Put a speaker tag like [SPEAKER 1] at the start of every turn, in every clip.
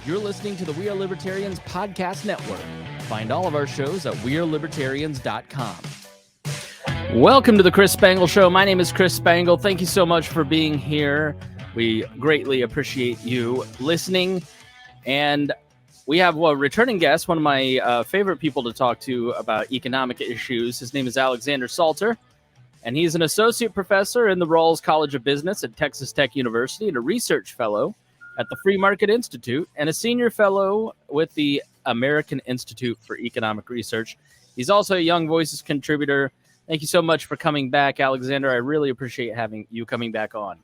[SPEAKER 1] You're listening to the We Are Libertarians podcast network. Find all of our shows at wearelibertarians.com. Welcome to the Chris Spangle Show. My name is Chris Spangle. Thank you so much for being here. We greatly appreciate you listening. And we have a returning guest, one of my favorite people to talk to about economic issues. His name is Alexander Salter, and he's an associate professor in the Rawls College of Business at Texas Tech University and a research fellow at the Free Market Institute and a senior fellow with the American Institute for Economic Research. He's also a Young Voices contributor. Thank you so much for coming back, Alexander. I really appreciate having you coming back on.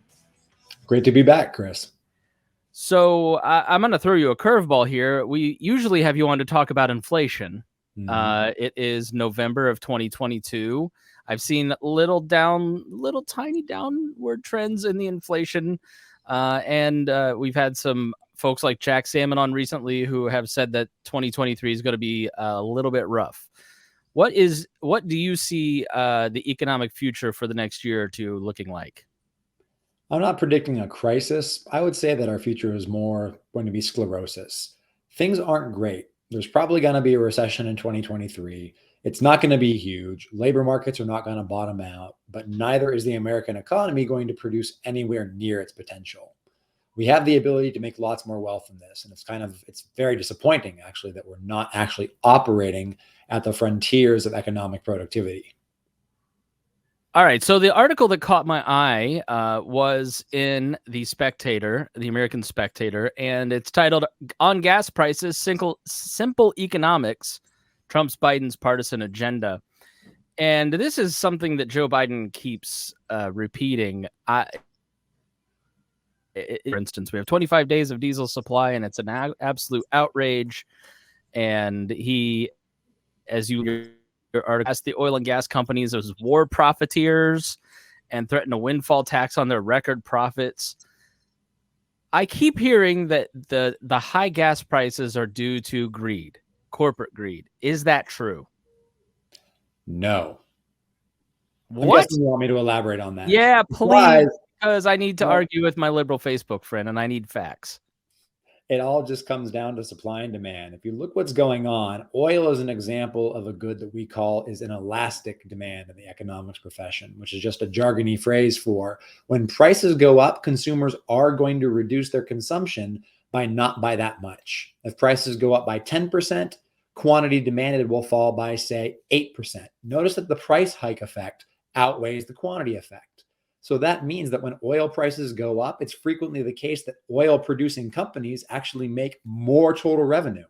[SPEAKER 2] Great to be back, Chris.
[SPEAKER 1] So I'm going to throw you a curveball here. We usually have you on to talk about inflation. It is November of 2022. I've seen little tiny downward trends in the inflation. And we've had some folks like Jack Salmon on recently who have said that 2023 is going to be a little bit rough. What do you see the economic future for the next year or two looking like?
[SPEAKER 2] I'm not predicting a crisis. I would say that our future is more going to be sclerosis. Things aren't great. There's probably going to be a recession in 2023. It's not going to be huge. Labor markets are not going to bottom out, but neither is the American economy going to produce anywhere near its potential. We have the ability to make lots more wealth in this. And it's very disappointing, actually, that we're not actually operating at the frontiers of economic productivity.
[SPEAKER 1] All right. So the article that caught my eye was in the Spectator, the American Spectator, and it's titled "On Gas Prices, Simple Economics, Trump's Biden's Partisan Agenda." And this is something that Joe Biden keeps repeating. For instance, we have 25 days of diesel supply, and it's an absolute outrage. And he, as your article, asked the oil and gas companies as war profiteers and threatened a windfall tax on their record profits. I keep hearing that the high gas prices are due to greed, corporate greed. Is that true?
[SPEAKER 2] No.
[SPEAKER 1] What?
[SPEAKER 2] I'm guessing you want me to elaborate on that?
[SPEAKER 1] Yeah, please. Because I need to argue with my liberal Facebook friend, and I need facts.
[SPEAKER 2] It all just comes down to supply and demand. If you look what's going on, oil is an example of a good that we call is an elastic demand in the economics profession, which is just a jargony phrase for when prices go up, consumers are going to reduce their consumption not by that much. If prices go up by 10%, quantity demanded will fall by, say, 8%. Notice that the price hike effect outweighs the quantity effect. So that means that when oil prices go up, it's frequently the case that oil producing companies actually make more total revenue.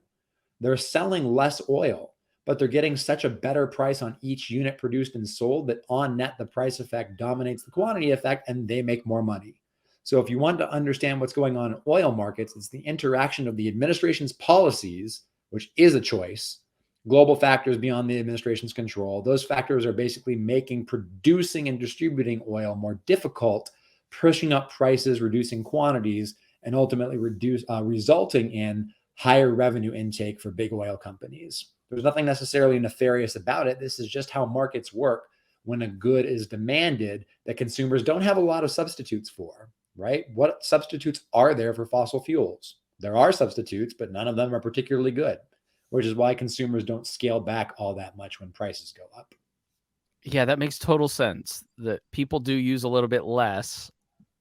[SPEAKER 2] They're selling less oil, but they're getting such a better price on each unit produced and sold that on net, the price effect dominates the quantity effect and they make more money. So if you want to understand what's going on in oil markets, it's the interaction of the administration's policies, which is a choice, global factors beyond the administration's control. Those factors are basically making producing and distributing oil more difficult, pushing up prices, reducing quantities, and ultimately resulting in higher revenue intake for big oil companies. There's nothing necessarily nefarious about it. This is just how markets work when a good is demanded that consumers don't have a lot of substitutes for, right? What substitutes are there for fossil fuels? There are substitutes, but none of them are particularly good, which is why consumers don't scale back all that much when prices go up.
[SPEAKER 1] Yeah, that makes total sense. That people do use a little bit less,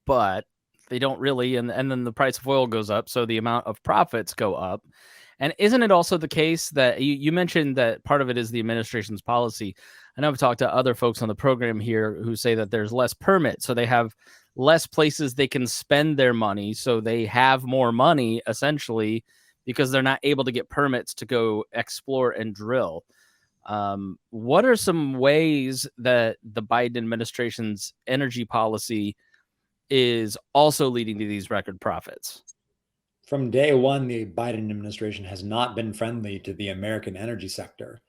[SPEAKER 1] but they don't really, and then the price of oil goes up, so the amount of profits go up. And isn't it also the case that you mentioned that part of it is the administration's policy? I know I've talked to other folks on the program here who say that there's less permits, so they have less places they can spend their money, so they have more money, essentially, because they're not able to get permits to go explore and drill. What are some ways that the Biden administration's energy policy is also leading to these record profits?
[SPEAKER 2] From day one, the Biden administration has not been friendly to the American energy sector.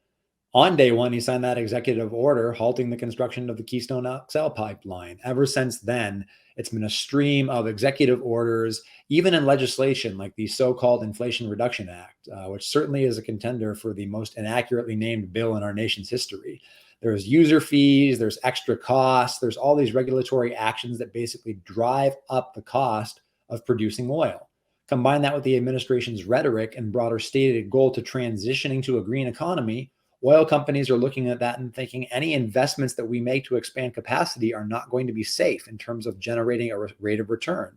[SPEAKER 2] On day one, he signed that executive order halting the construction of the Keystone XL pipeline. Ever since then, it's been a stream of executive orders, even in legislation like the so-called Inflation Reduction Act, which certainly is a contender for the most inaccurately named bill in our nation's history. There's user fees, there's extra costs, there's all these regulatory actions that basically drive up the cost of producing oil. Combine that with the administration's rhetoric and broader stated goal to transitioning to a green economy, oil companies are looking at that and thinking any investments that we make to expand capacity are not going to be safe in terms of generating a rate of return.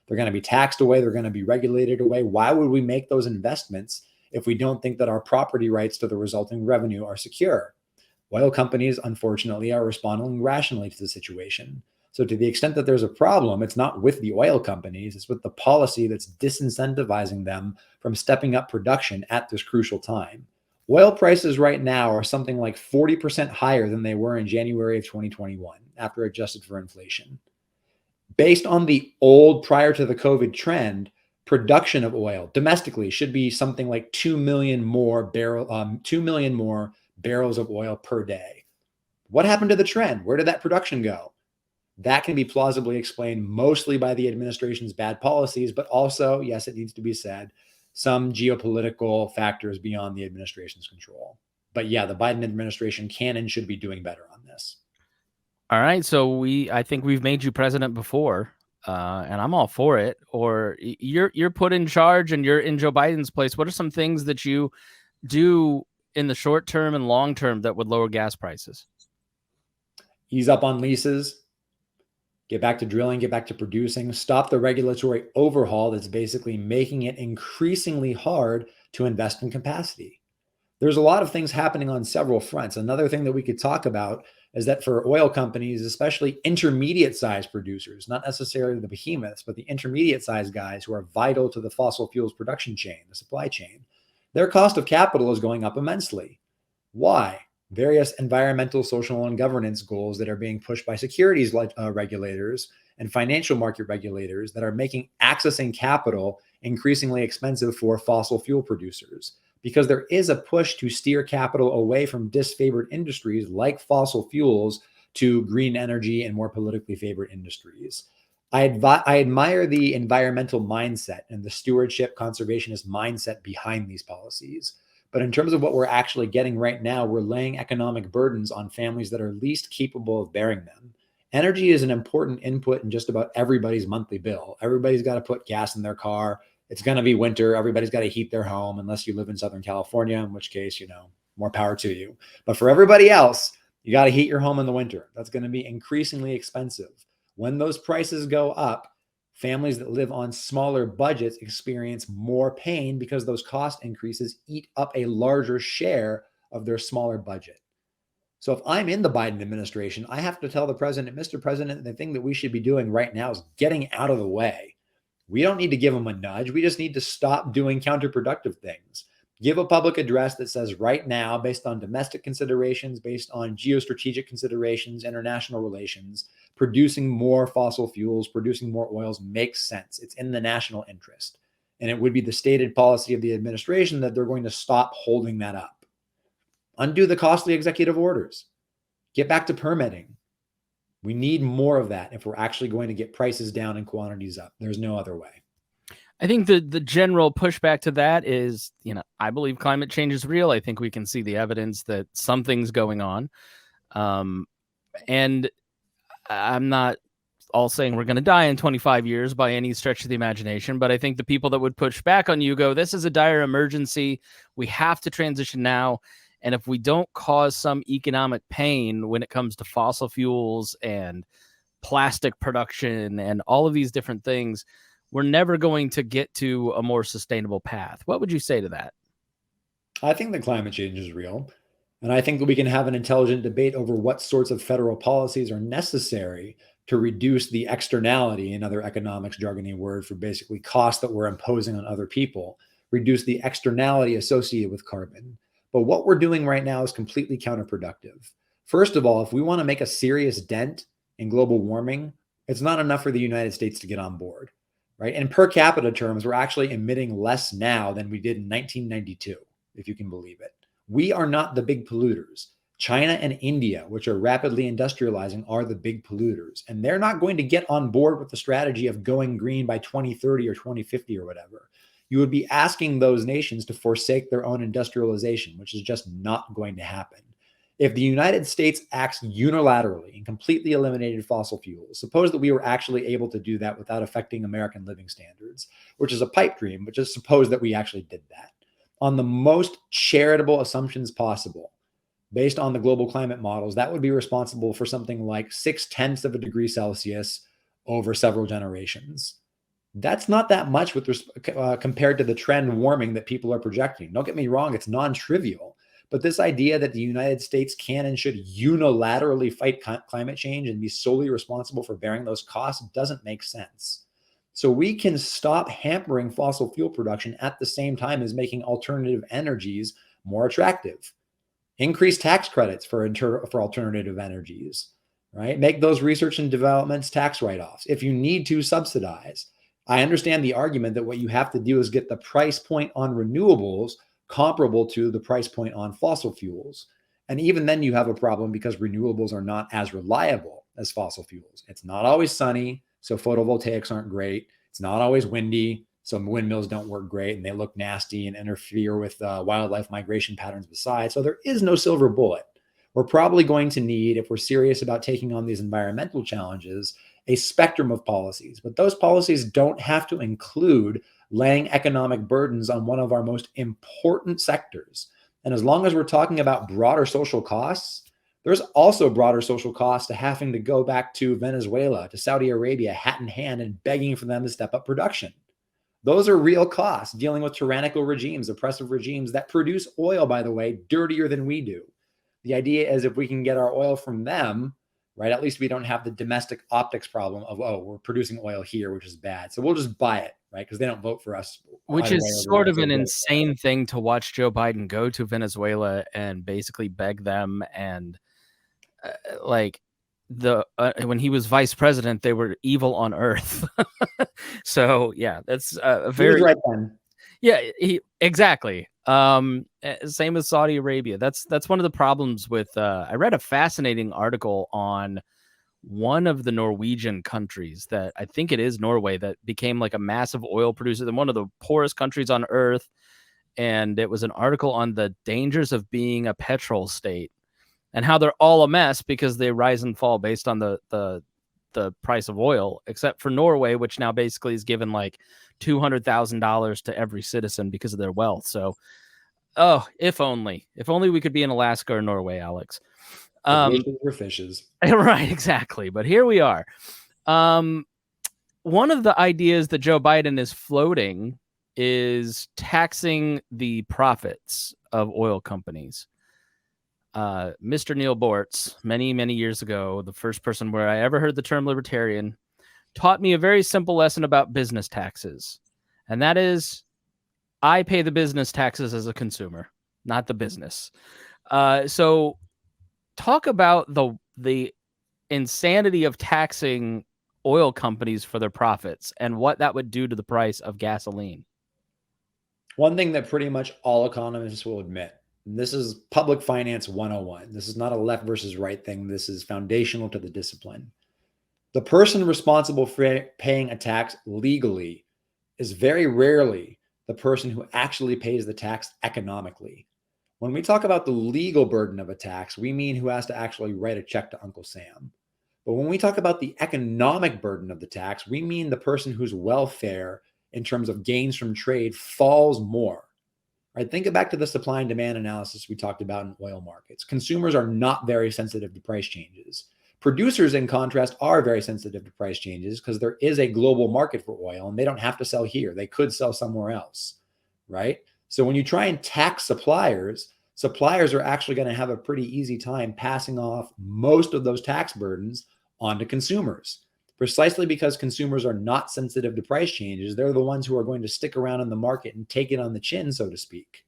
[SPEAKER 2] They're going to be taxed away. They're going to be regulated away. Why would we make those investments if we don't think that our property rights to the resulting revenue are secure? Oil companies, unfortunately, are responding rationally to the situation. So to the extent that there's a problem, it's not with the oil companies, it's with the policy that's disincentivizing them from stepping up production at this crucial time. Oil prices right now are something like 40% higher than they were in January of 2021 after adjusted for inflation. Based on the old prior to the COVID trend, production of oil domestically should be something like 2 million more barrels of oil per day. What happened to the trend? Where did that production go? That can be plausibly explained mostly by the administration's bad policies, but also, yes, it needs to be said, some geopolitical factors beyond the administration's control. But yeah, the Biden administration can and should be doing better on this.
[SPEAKER 1] All right. So I think we've made you president before, and I'm all for it. Or you're put in charge and you're in Joe Biden's place. What are some things that you do in the short term and long term that would lower gas prices?
[SPEAKER 2] Ease up on leases, get back to drilling, get back to producing, stop the regulatory overhaul that's basically making it increasingly hard to invest in capacity. There's a lot of things happening on several fronts. Another thing that we could talk about is that for oil companies, especially intermediate-sized producers, not necessarily the behemoths, but the intermediate-sized guys who are vital to the fossil fuels production chain, the supply chain, their cost of capital is going up immensely. Why? Various environmental, social, and governance goals that are being pushed by securities regulators and financial market regulators that are making accessing capital increasingly expensive for fossil fuel producers, because there is a push to steer capital away from disfavored industries like fossil fuels to green energy and more politically favored industries. I admire the environmental mindset and the stewardship conservationist mindset behind these policies. But in terms of what we're actually getting right now, we're laying economic burdens on families that are least capable of bearing them. Energy is an important input in just about everybody's monthly bill. Everybody's got to put gas in their car. It's going to be winter. Everybody's got to heat their home, unless you live in Southern California, in which case, more power to you. But for everybody else, you got to heat your home in the winter. That's going to be increasingly expensive. When those prices go up, families that live on smaller budgets experience more pain because those cost increases eat up a larger share of their smaller budget. So if I'm in the Biden administration, I have to tell the president, Mr. President, the thing that we should be doing right now is getting out of the way. We don't need to give him a nudge. We just need to stop doing counterproductive things. Give a public address that says right now, based on domestic considerations, based on geostrategic considerations, international relations, producing more fossil fuels, producing more oils makes sense. It's in the national interest. And it would be the stated policy of the administration that they're going to stop holding that up. Undo the costly executive orders. Get back to permitting. We need more of that if we're actually going to get prices down and quantities up. There's no other way.
[SPEAKER 1] I think the general pushback to that is, I believe climate change is real. I think we can see the evidence that something's going on. And I'm not all saying we're going to die in 25 years by any stretch of the imagination, but I think the people that would push back on you go, this is a dire emergency. We have to transition now. And if we don't cause some economic pain when it comes to fossil fuels and plastic production and all of these different things, we're never going to get to a more sustainable path. What would you say to that?
[SPEAKER 2] I think that climate change is real. And I think that we can have an intelligent debate over what sorts of federal policies are necessary to reduce the externality, another economics jargony word for basically costs that we're imposing on other people, reduce the externality associated with carbon. But what we're doing right now is completely counterproductive. First of all, if we want to make a serious dent in global warming, it's not enough for the United States to get on board, right? And per capita terms, we're actually emitting less now than we did in 1992, if you can believe it. We are not the big polluters. China and India, which are rapidly industrializing, are the big polluters. And they're not going to get on board with the strategy of going green by 2030 or 2050 or whatever. You would be asking those nations to forsake their own industrialization, which is just not going to happen. If the United States acts unilaterally and completely eliminated fossil fuels, suppose that we were actually able to do that without affecting American living standards, which is a pipe dream, but just suppose that we actually did that. On the most charitable assumptions possible, based on the global climate models, that would be responsible for something like 0.6 of a degree Celsius over several generations. That's not that much compared to the trend warming that people are projecting. Don't get me wrong, it's non-trivial. But this idea that the United States can and should unilaterally fight climate change and be solely responsible for bearing those costs doesn't make sense. So we can stop hampering fossil fuel production at the same time as making alternative energies more attractive. Increase tax credits for alternative energies, right? Make those research and developments tax write-offs. If you need to, subsidize. I understand the argument that what you have to do is get the price point on renewables comparable to the price point on fossil fuels. And even then you have a problem because renewables are not as reliable as fossil fuels. It's not always sunny, so photovoltaics aren't great. It's not always windy, so windmills don't work great and they look nasty and interfere with wildlife migration patterns besides. So there is no silver bullet. We're probably going to need, if we're serious about taking on these environmental challenges, a spectrum of policies. But those policies don't have to include laying economic burdens on one of our most important sectors. And as long as we're talking about broader social costs, there's also broader social costs to having to go back to Venezuela, to Saudi Arabia, hat in hand, and begging for them to step up production. Those are real costs, dealing with tyrannical regimes, oppressive regimes that produce oil, by the way, dirtier than we do. The idea is if we can get our oil from them, right, at least we don't have the domestic optics problem of, oh, we're producing oil here, which is bad. So we'll just buy it, right? Because they don't vote for us.
[SPEAKER 1] Which is sort of an insane thing to watch Joe Biden go to Venezuela and basically beg them. And when he was vice president, they were evil on earth. So yeah, that's a very,
[SPEAKER 2] he was right then.
[SPEAKER 1] Yeah, exactly. Same as Saudi Arabia. That's one of the problems with, I read a fascinating article on one of the Norwegian countries that I think it is Norway that became like a massive oil producer and one of the poorest countries on earth. And it was an article on the dangers of being a petrol state and how they're all a mess because they rise and fall based on the price of oil, except for Norway, which now basically is given like $200,000 to every citizen because of their wealth. So, if only we could be in Alaska or Norway, Alex.
[SPEAKER 2] Wishes were fishes.
[SPEAKER 1] Right, exactly. But here we are. One of the ideas that Joe Biden is floating is taxing the profits of oil companies. Mr. Neil Bortz, many, many years ago, the first person where I ever heard the term libertarian, taught me a very simple lesson about business taxes. And that is, I pay the business taxes as a consumer, not the business. So talk about the insanity of taxing oil companies for their profits and what that would do to the price of gasoline.
[SPEAKER 2] One thing that pretty much all economists will admit, and this is public finance 101. This is not a left versus right thing. This is foundational to the discipline. The person responsible for paying a tax legally is very rarely the person who actually pays the tax economically. When we talk about the legal burden of a tax, we mean who has to actually write a check to Uncle Sam. But when we talk about the economic burden of the tax, we mean the person whose welfare in terms of gains from trade falls more. Right? Think back to the supply and demand analysis we talked about in oil markets. Consumers are not very sensitive to price changes. Producers, in contrast, are very sensitive to price changes because there is a global market for oil and they don't have to sell here. They could sell somewhere else, right? So when you try and tax suppliers are actually going to have a pretty easy time passing off most of those tax burdens onto consumers, precisely because consumers are not sensitive to price changes. They're the ones who are going to stick around in the market and take it on the chin, so to speak.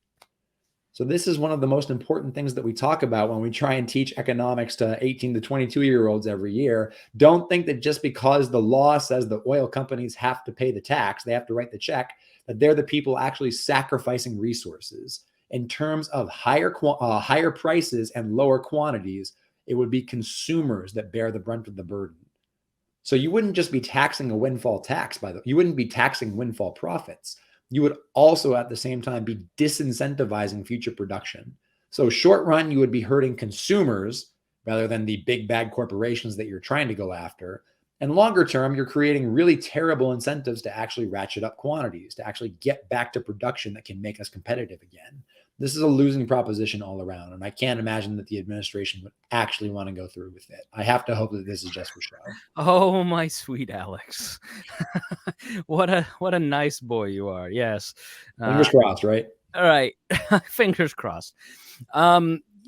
[SPEAKER 2] So this is one of the most important things that we talk about when we try and teach economics to 18 to 22-year-olds every year. Don't think that just because the law says the oil companies have to pay the tax, they have to write the check, that they're the people actually sacrificing resources. In terms of higher prices and lower quantities, it would be consumers that bear the brunt of the burden. So you wouldn't just be taxing a windfall tax, you wouldn't be taxing windfall profits. You would also at the same time be disincentivizing future production. So short run, you would be hurting consumers rather than the big bad corporations that you're trying to go after. And longer term, you're creating really terrible incentives to actually ratchet up quantities, to actually get back to production that can make us competitive again. This is a losing proposition all around. And I can't imagine that the administration would actually want to go through with it. I have to hope that this is just for show.
[SPEAKER 1] Oh, my sweet Alex. What a nice boy you are. Yes.
[SPEAKER 2] Fingers crossed, right?
[SPEAKER 1] All right. Fingers crossed.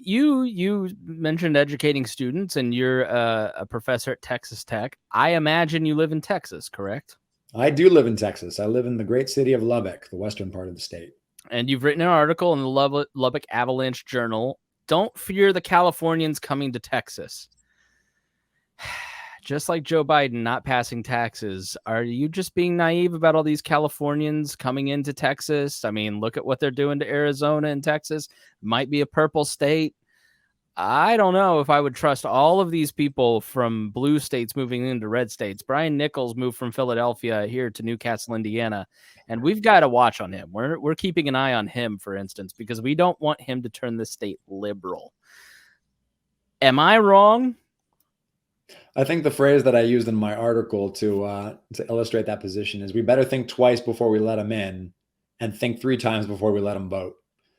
[SPEAKER 1] You mentioned educating students, and you're a professor at Texas Tech. I imagine you live in Texas, correct?
[SPEAKER 2] I do live in Texas. I live in the great city of Lubbock, the western part of the state.
[SPEAKER 1] And you've written an article in the Lubbock Avalanche Journal. Don't fear the Californians coming to Texas. Just like Joe Biden not passing taxes, are you just being naive about all these Californians coming into Texas? I mean, look at what they're doing to Arizona and Texas. Might be a purple state. I don't know if I would trust all of these people from blue states moving into red states. Brian Nichols moved from Philadelphia here to Newcastle, Indiana, and we've got to watch on him. We're keeping an eye on him, for instance, because we don't want him to turn the state liberal. Am I wrong?
[SPEAKER 2] I think the phrase that I used in my article to illustrate that position is we better think twice before we let them in and think 3 times before we let them vote.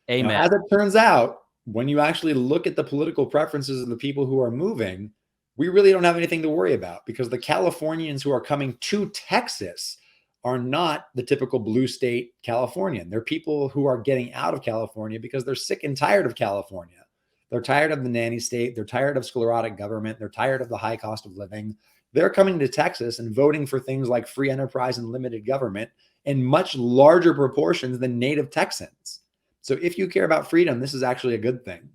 [SPEAKER 1] Amen.
[SPEAKER 2] Now, as it turns out, when you actually look at the political preferences of the people who are moving, we really don't have anything to worry about because the Californians who are coming to Texas are not the typical blue state Californian. They're people who are getting out of California because they're sick and tired of California. They're tired of the nanny state. They're tired of sclerotic government. They're tired of the high cost of living. They're coming to Texas and voting for things like free enterprise and limited government in much larger proportions than native Texans. So if you care about freedom, this is actually a good thing.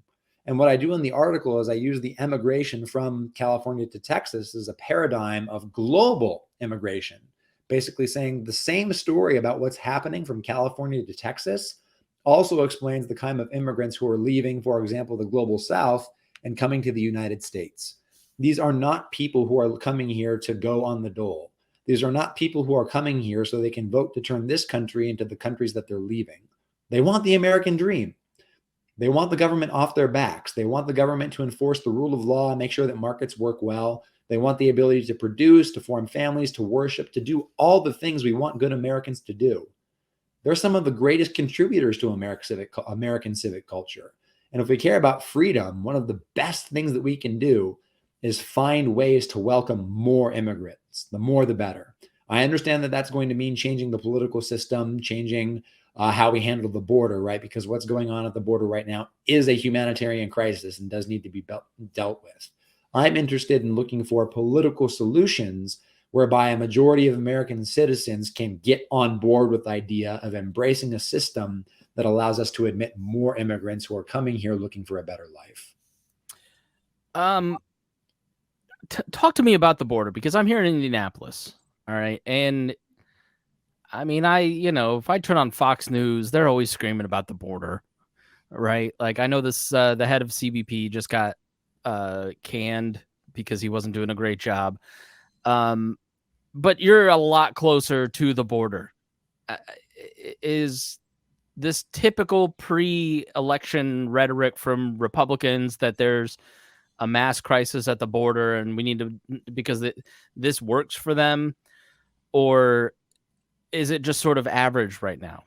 [SPEAKER 2] And what I do in the article is I use the emigration from California to Texas as a paradigm of global immigration, basically saying the same story about what's happening from California to Texas also explains the kind of immigrants who are leaving, for example, the global South and coming to the United States. These are not people who are coming here to go on the dole. These are not people who are coming here so they can vote to turn this country into the countries that they're leaving. They want the American dream. They want the government off their backs. They want the government to enforce the rule of law and make sure that markets work well. They want the ability to produce, to form families, to worship, to do all the things we want good Americans to do. They're some of the greatest contributors to American civic culture. And if we care about freedom, one of the best things that we can do is find ways to welcome more immigrants. The more, the better. I understand that that's going to mean changing the political system, changing how we handle the border, right? Because what's going on at the border right now is a humanitarian crisis and does need to be dealt with. I'm interested in looking for political solutions whereby a majority of American citizens can get on board with the idea of embracing a system that allows us to admit more immigrants who are coming here looking for a better life.
[SPEAKER 1] Talk to me about the border, because I'm here in Indianapolis. All right. And I mean, if I turn on Fox News, they're always screaming about the border, right? Like I know this, the head of CBP just got canned because he wasn't doing a great job. But you're a lot closer to the border. Is this typical pre-election rhetoric from Republicans that there's a mass crisis at the border and we need to, because this works for them? Or is it just sort of average right now?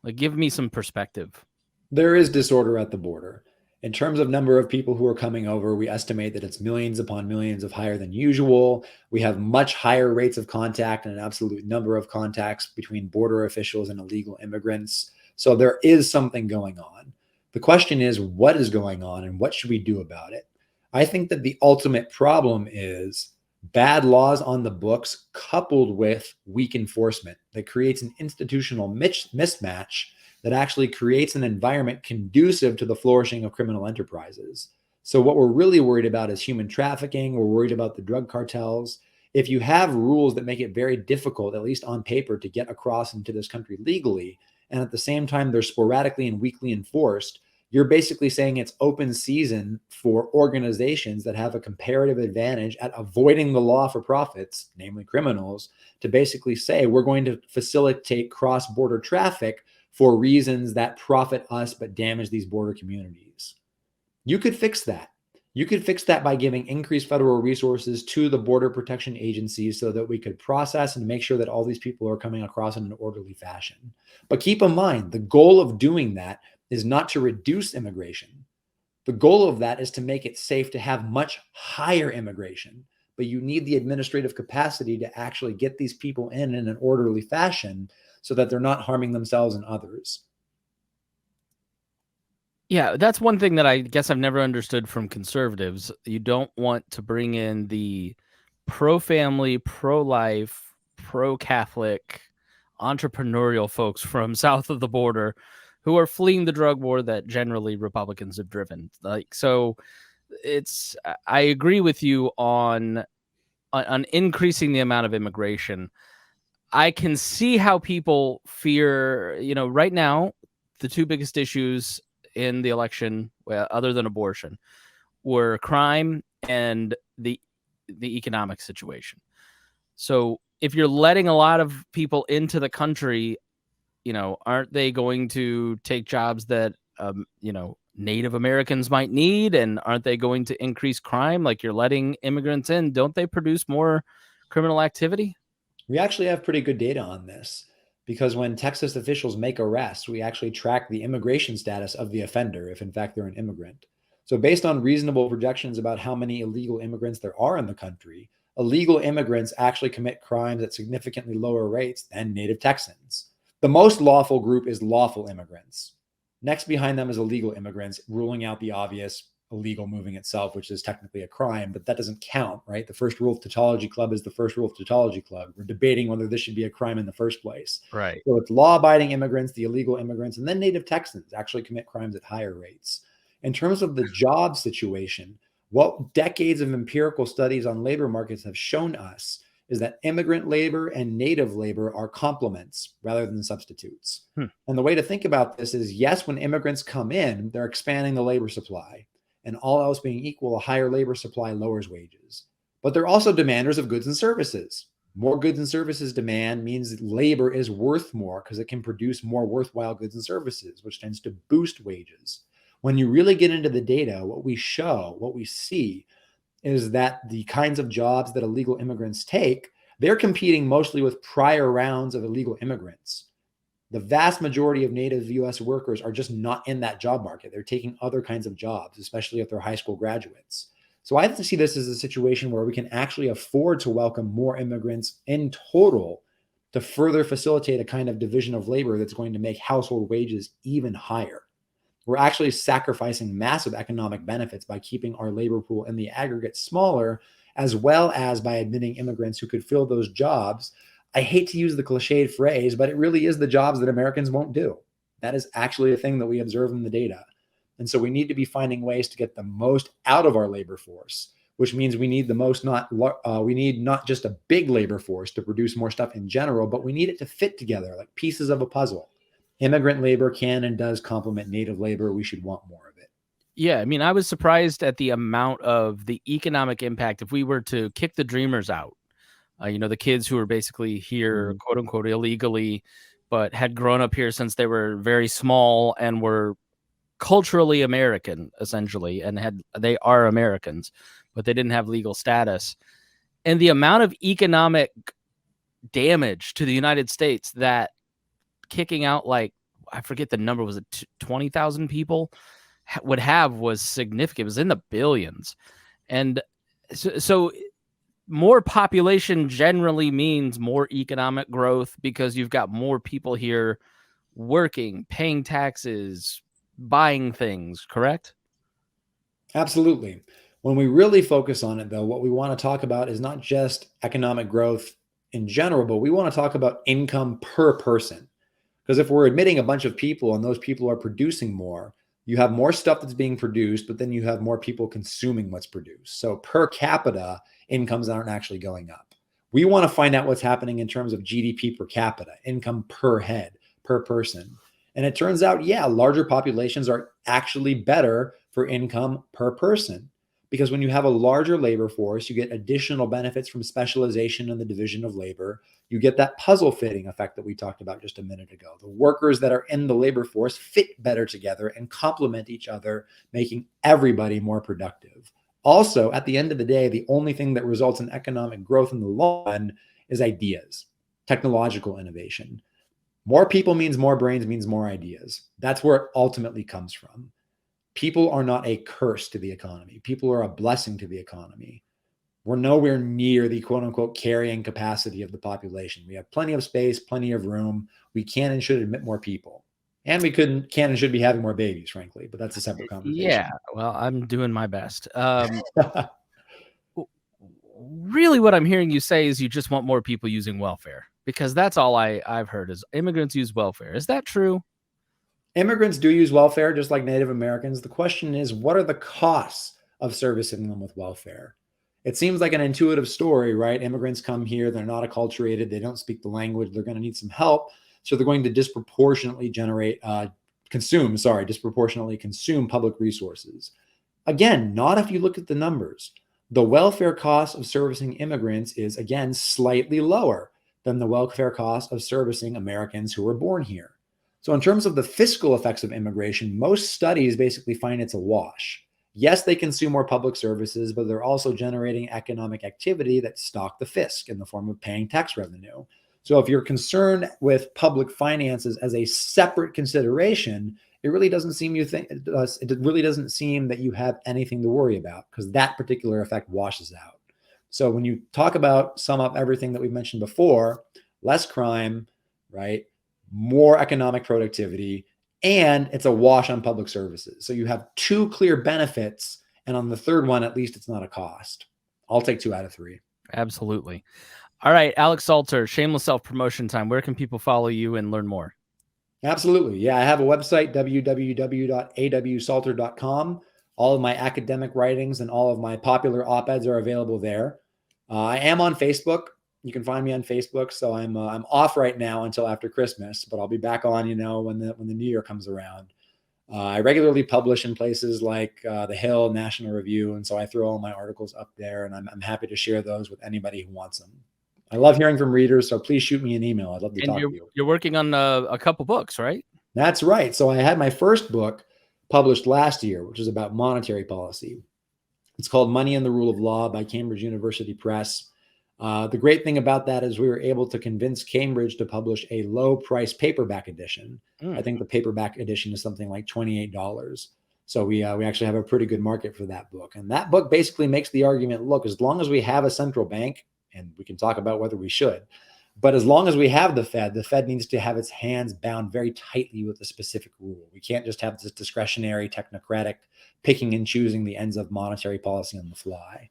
[SPEAKER 1] Like, give me some perspective.
[SPEAKER 2] There is disorder at the border. In terms of number of people who are coming over, we estimate that it's millions upon millions of higher than usual. We have much higher rates of contact and an absolute number of contacts between border officials and illegal immigrants. So there is something going on. The question is, what is going on and what should we do about it? I think that the ultimate problem is bad laws on the books coupled with weak enforcement that creates an institutional mismatch that actually creates an environment conducive to the flourishing of criminal enterprises. So what we're really worried about is human trafficking. We're worried about the drug cartels. If you have rules that make it very difficult, at least on paper, to get across into this country legally, and at the same time they're sporadically and weakly enforced, you're basically saying it's open season for organizations that have a comparative advantage at avoiding the law for profits, namely criminals, to basically say we're going to facilitate cross-border traffic for reasons that profit us but damage these border communities. You could fix that. You could fix that by giving increased federal resources to the border protection agencies so that we could process and make sure that all these people are coming across in an orderly fashion. But keep in mind, the goal of doing that is not to reduce immigration. The goal of that is to make it safe to have much higher immigration. But you need the administrative capacity to actually get these people in an orderly fashion so that they're not harming themselves and others.
[SPEAKER 1] Yeah, that's one thing that I guess I've never understood from conservatives. You don't want to bring in the pro-family, pro-life, pro-Catholic, entrepreneurial folks from south of the border who are fleeing the drug war that generally Republicans have driven. So I agree with you on increasing the amount of immigration. I can see how people fear, right now, the two biggest issues in the election, other than abortion, were crime and the economic situation. So if you're letting a lot of people into the country, aren't they going to take jobs that, Native Americans might need? And aren't they going to increase crime? Like, you're letting immigrants in. Don't they produce more criminal activity?
[SPEAKER 2] We actually have pretty good data on this because when Texas officials make arrests, we actually track the immigration status of the offender if in fact they're an immigrant. So based on reasonable projections about how many illegal immigrants there are in the country, illegal immigrants actually commit crimes at significantly lower rates than native Texans. The most lawful group is lawful immigrants. Next behind them is illegal immigrants, ruling out the obvious illegal moving itself, which is technically a crime, but that doesn't count, right? The first rule of tautology club is the first rule of tautology club. We're debating whether this should be a crime in the first place.
[SPEAKER 1] Right.
[SPEAKER 2] So it's law-abiding immigrants, the illegal immigrants, and then native Texans actually commit crimes at higher rates. In terms of the job situation, what decades of empirical studies on labor markets have shown us is that immigrant labor and native labor are complements rather than substitutes. And the way to think about this is, yes, when immigrants come in, they're expanding the labor supply. And all else being equal, a higher labor supply lowers wages. But they're also demanders of goods and services. More goods and services demand means labor is worth more because it can produce more worthwhile goods and services, which tends to boost wages. When you really get into the data, what we see is that the kinds of jobs that illegal immigrants take, they're competing mostly with prior rounds of illegal immigrants. The vast majority of native U.S. workers are just not in that job market. They're taking other kinds of jobs, especially if they're high school graduates. So I see this as a situation where we can actually afford to welcome more immigrants in total to further facilitate a kind of division of labor that's going to make household wages even higher. We're actually sacrificing massive economic benefits by keeping our labor pool in the aggregate smaller, as well as by admitting immigrants who could fill those jobs. I hate to use the cliched phrase, but it really is the jobs that Americans won't do. That is actually a thing that we observe in the data. And so we need to be finding ways to get the most out of our labor force, which means we need we need not just a big labor force to produce more stuff in general, but we need it to fit together like pieces of a puzzle. Immigrant labor can and does complement native labor. We should want more of it.
[SPEAKER 1] Yeah, I mean, I was surprised at the amount of the economic impact if we were to kick the dreamers out. The kids who are basically here, quote unquote, illegally, but had grown up here since they were very small and were culturally American, essentially, and they are Americans, but they didn't have legal status. And the amount of economic damage to the United States that kicking out, like, I forget the number, was it 20,000 people would have was significant. It was in the billions. And so more population generally means more economic growth because you've got more people here working, paying taxes, buying things, correct?
[SPEAKER 2] Absolutely. When we really focus on it, though, what we want to talk about is not just economic growth in general, but we want to talk about income per person. Because if we're admitting a bunch of people and those people are producing more, you have more stuff that's being produced, but then you have more people consuming what's produced. So per capita, incomes aren't actually going up. We want to find out what's happening in terms of GDP per capita, income per head, per person. And it turns out, yeah, larger populations are actually better for income per person because when you have a larger labor force, you get additional benefits from specialization in the division of labor. You get that puzzle fitting effect that we talked about just a minute ago. The workers that are in the labor force fit better together and complement each other, making everybody more productive. Also, at the end of the day, the only thing that results in economic growth in the long run is ideas, technological innovation. More people means more brains means more ideas. That's where it ultimately comes from. People are not a curse to the economy. People are a blessing to the economy. We're nowhere near the quote unquote carrying capacity of the population. We have plenty of space, plenty of room. We can and should admit more people. And we can and should be having more babies, frankly, but that's a separate conversation.
[SPEAKER 1] Yeah, well, I'm doing my best. Really what I'm hearing you say is you just want more people using welfare, because that's all I've heard is immigrants use welfare. Is that true?
[SPEAKER 2] Immigrants do use welfare just like Native Americans. The question is, what are the costs of servicing them with welfare? It seems like an intuitive story, right? Immigrants come here, they're not acculturated, they don't speak the language, they're going to need some help. So they're going to disproportionately disproportionately consume public resources. Again, not if you look at the numbers. The welfare cost of servicing immigrants is, again, slightly lower than the welfare cost of servicing Americans who were born here. So in terms of the fiscal effects of immigration, most studies basically find it's a wash. Yes, they consume more public services, but they're also generating economic activity that stock the fisc in the form of paying tax revenue. So if you're concerned with public finances as a separate consideration, it really doesn't seem that you have anything to worry about, because that particular effect washes out. So when you sum up everything that we've mentioned before, less crime, right? More economic productivity, and it's a wash on public services. So you have two clear benefits, and on the third one, at least it's not a cost. I'll take 2 out of 3.
[SPEAKER 1] Absolutely. All right, Alex Salter, shameless self-promotion time. Where can people follow you and learn more?
[SPEAKER 2] Absolutely. Yeah, I have a website, www.awsalter.com. All of my academic writings and all of my popular op-eds are available there. I am on Facebook. You can find me on Facebook. So I'm off right now until after Christmas, but I'll be back on, when the new year comes around. I regularly publish in places like The Hill, National Review, and so I throw all my articles up there, and I'm happy to share those with anybody who wants them. I love hearing from readers, so please shoot me an email. I'd love to talk to you.
[SPEAKER 1] You're working on a couple books, right?
[SPEAKER 2] That's right. So I had my first book published last year, which is about monetary policy. It's called Money and the Rule of Law by Cambridge University Press. The great thing about that is we were able to convince Cambridge to publish a low-price paperback edition. I think the paperback edition is something like $28. So we actually have a pretty good market for that book. And that book basically makes the argument, look, as long as we have a central bank, and we can talk about whether we should, but as long as we have the Fed needs to have its hands bound very tightly with a specific rule. We can't just have this discretionary, technocratic picking and choosing the ends of monetary policy on the fly.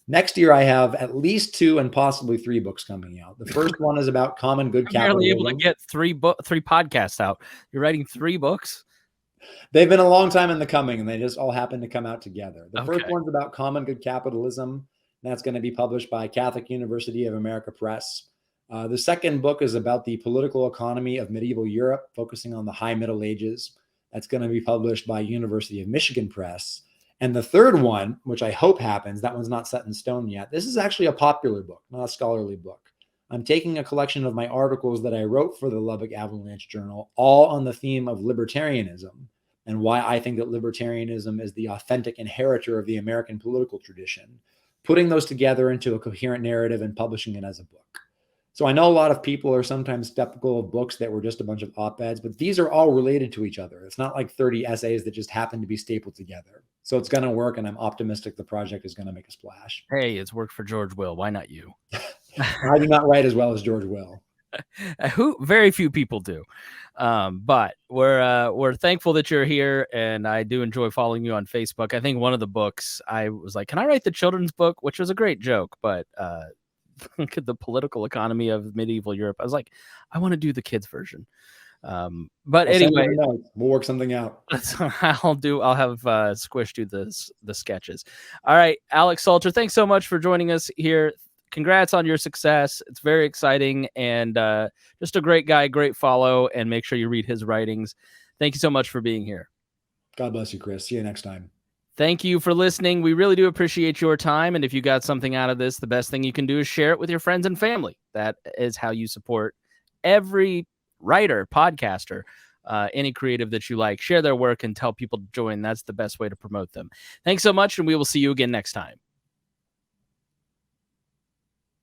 [SPEAKER 2] Next year, I have at least 2 and possibly 3 books coming out. The first one is about common good capitalism.
[SPEAKER 1] Barely able to get 3 podcasts out. You're writing 3 books?
[SPEAKER 2] They've been a long time in the coming, and they just all happen to come out together. The first one's about common good capitalism. That's going to be published by Catholic University of America Press. The second book is about the political economy of medieval Europe, focusing on the High Middle Ages. That's going to be published by University of Michigan Press. And the third one, which I hope happens, that one's not set in stone yet. This is actually a popular book, not a scholarly book. I'm taking a collection of my articles that I wrote for the Lubbock Avalanche Journal, all on the theme of libertarianism and why I think that libertarianism is the authentic inheritor of the American political tradition, putting those together into a coherent narrative and publishing it as a book. So I know a lot of people are sometimes skeptical of books that were just a bunch of op-eds, but these are all related to each other. It's not like 30 essays that just happen to be stapled together. So it's going to work, and I'm optimistic the project is going to make a splash.
[SPEAKER 1] Hey, it's worked for George Will. Why not you?
[SPEAKER 2] I do not write as well as George Will.
[SPEAKER 1] Very few people do. But we're thankful that you're here, and I do enjoy following you on Facebook. I think one of the books I was like, can I write the children's book? Which was a great joke, but the political economy of medieval Europe. I was like, I want to do the kids version. But anyway,
[SPEAKER 2] we'll work something out.
[SPEAKER 1] That's what I'll have Squish do the sketches. All right, Alex Salter, thanks so much for joining us here. Congrats on your success. It's very exciting, and just a great guy, great follow, and make sure you read his writings. Thank you so much for being here.
[SPEAKER 2] God bless you, Chris. See you next time.
[SPEAKER 1] Thank you for listening. We really do appreciate your time. And if you got something out of this, the best thing you can do is share it with your friends and family. That is how you support every writer, podcaster, any creative that you like. Share their work and tell people to join. That's the best way to promote them. Thanks so much, and we will see you again next time.